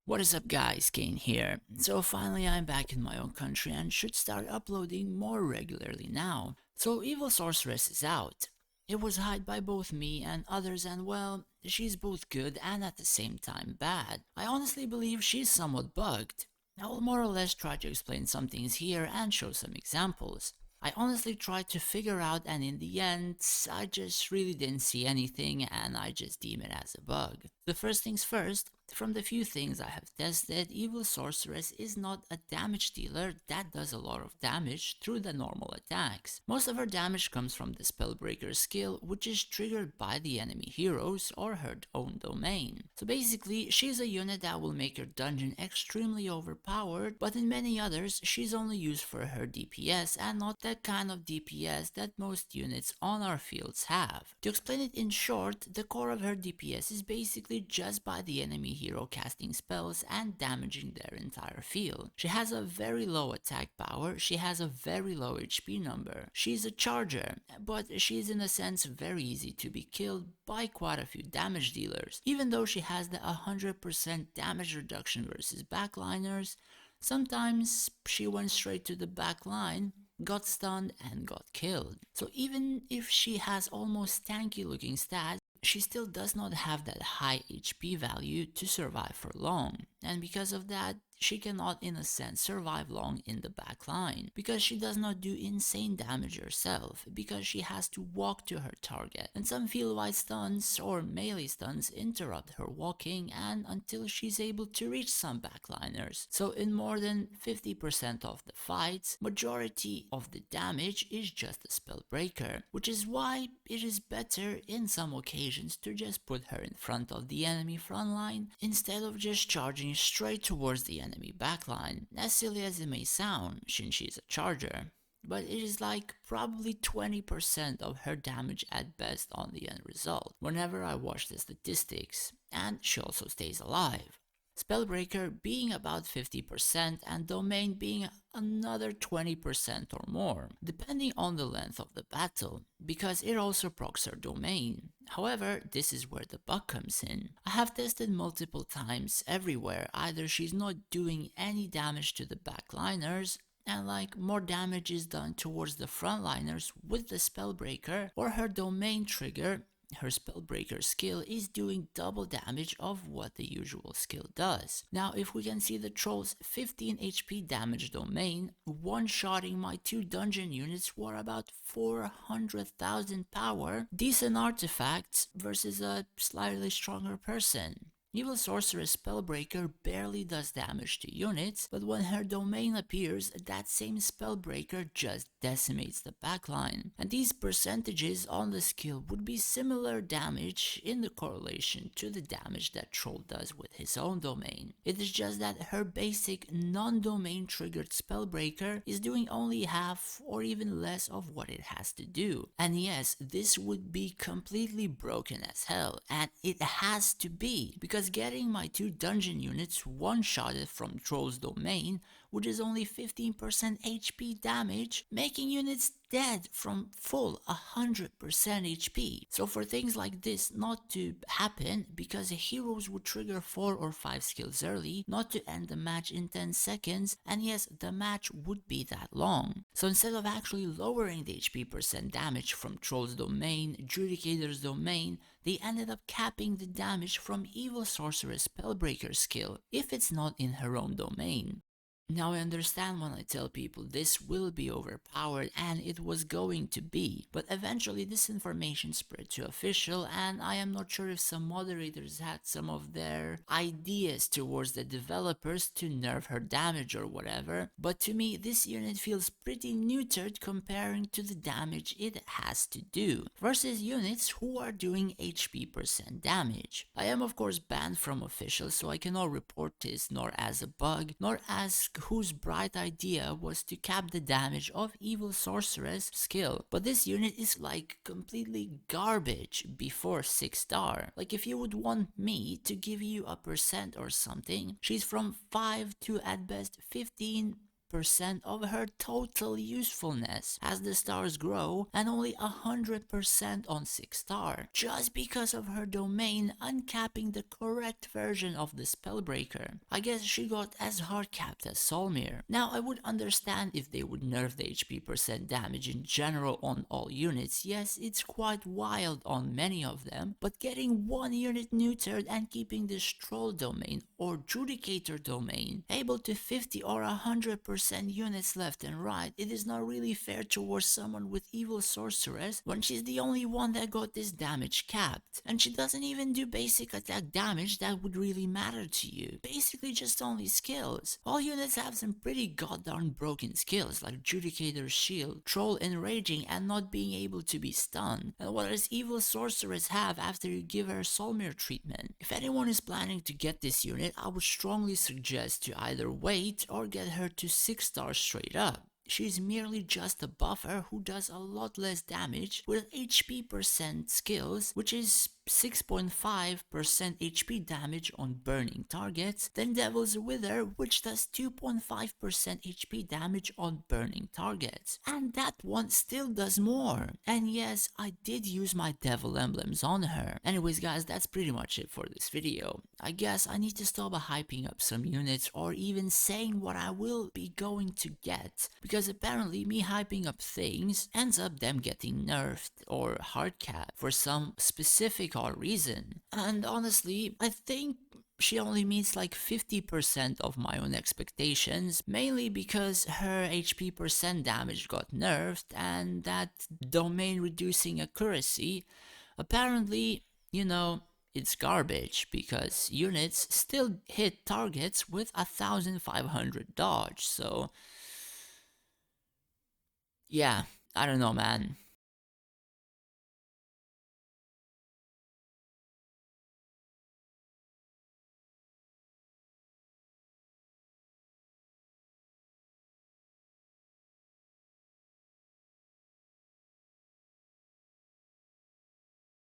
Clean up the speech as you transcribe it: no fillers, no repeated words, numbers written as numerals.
What is up guys, Kayn here. So finally I'm back in my own country and should start uploading more regularly now. So Evil Sorceress is out. It was hyped by both me and others and well, she's both good and at the same time bad. I honestly believe she's somewhat bugged. I will more or less try to explain some things here and show some examples. I honestly tried to figure out and in the end, I just really didn't see anything and I just deem it as a bug. The first things first, from the few things I have tested, Evil Sorceress is not a damage dealer that does a lot of damage through the normal attacks. Most of her damage comes from the Spellbreaker skill, which is triggered by the enemy heroes or her own domain. So basically, she's a unit that will make your dungeon extremely overpowered, but in many others, she's only used for her DPS and not that kind of DPS that most units on our fields have. To explain it in short, the core of her DPS is basically just by the enemy hero casting spells and damaging their entire field. She has a very low attack power, she has a very low HP number. She's a charger, but she's in a sense very easy to be killed by quite a few damage dealers. Even though she has the 100% damage reduction versus backliners, sometimes she went straight to the back line, got stunned and got killed. So even if she has almost tanky looking stats, she still does not have that high HP value to survive for long, and because of that, she cannot in a sense survive long in the back line, because she does not do insane damage herself, because she has to walk to her target, and some field-wide stuns or melee stuns interrupt her walking and until she's able to reach some backliners. So in more than 50% of the fights, majority of the damage is just a spell breaker, which is why it is better in some occasions to just put her in front of the enemy frontline instead of just charging straight towards the enemy backline, as silly as it may sound since she's a charger. But it is like probably 20% of her damage at best on the end result whenever I watch the statistics, and she also stays alive. Spellbreaker being about 50% and Domain being another 20% or more, depending on the length of the battle, because it also procs her Domain. However, this is where the bug comes in. I have tested multiple times everywhere, either she's not doing any damage to the backliners, and like more damage is done towards the frontliners with the Spellbreaker, or her Domain trigger, her Spellbreaker skill, is doing double damage of what the usual skill does. Now if we can see the troll's 15 HP damage Domain, one-shotting my two dungeon units were about 400,000 power, decent artifacts versus a slightly stronger person. Evil Sorceress Spellbreaker barely does damage to units, but when her domain appears, that same Spellbreaker just decimates the backline. And these percentages on the skill would be similar damage in the correlation to the damage that Troll does with his own domain. It is just that her basic non-domain triggered Spellbreaker is doing only half or even less of what it has to do. And yes, this would be completely broken as hell, and it has to be, because getting my two dungeon units one-shotted from Troll's domain, which is only 15% HP damage, making units dead from full 100% HP. So for things like this not to happen, because heroes would trigger 4 or 5 skills early, not to end the match in 10 seconds, and yes, the match would be that long. So instead of actually lowering the HP percent damage from Troll's domain, Judicator's domain, they ended up capping the damage from Evil Sorceress Spellbreaker skill if it's not in her own domain. Now I understand when I tell people this will be overpowered, and it was going to be, but eventually this information spread to official, and I am not sure if some moderators had some of their ideas towards the developers to nerf her damage or whatever, but to me this unit feels pretty neutered comparing to the damage it has to do, versus units who are doing HP percent damage. I am of course banned from official, so I cannot report this nor as a bug, nor as whose bright idea was to cap the damage of Evil Sorceress skill, but this unit is like completely garbage before 6 star. Like if you would want me to give you a percent or something, she's from 5 to at best 15% 100% of her total usefulness as the stars grow, and only 100% on 6 star, just because of her domain uncapping the correct version of the Spellbreaker. I guess she got as hard capped as Solmir. Now I would understand if they would nerf the HP percent damage in general on all units. Yes, it's quite wild on many of them, but getting one unit neutered and keeping this troll domain or judicator domain able to 50 or 100% units left and right, it is not really fair towards someone with evil sorceress when she's the only one that got this damage capped, and she doesn't even do basic attack damage that would really matter to you. Basically just only skills. All units have some pretty goddamn broken skills like Judicator's Shield, Troll Enraging and not being able to be stunned, and what does evil sorceress have after you give her Solmir treatment? If anyone is planning to get this unit, I would strongly suggest to either wait or get her to 6 stars straight up. She's merely just a buffer who does a lot less damage with HP percent skills, which is 6.5% HP damage on burning targets, than Devil's Wither, which does 2.5% HP damage on burning targets. And that one still does more. And yes, I did use my devil emblems on her. Anyways guys, that's pretty much it for this video. I guess I need to stop hyping up some units or even saying what I will be going to get, because apparently me hyping up things ends up them getting nerfed or hard capped for some specific odd reason. And honestly, I think she only meets like 50% of my own expectations, mainly because her HP percent damage got nerfed and that domain reducing accuracy, apparently, it's garbage because units still hit targets with 1500 dodge, so yeah, I don't know man.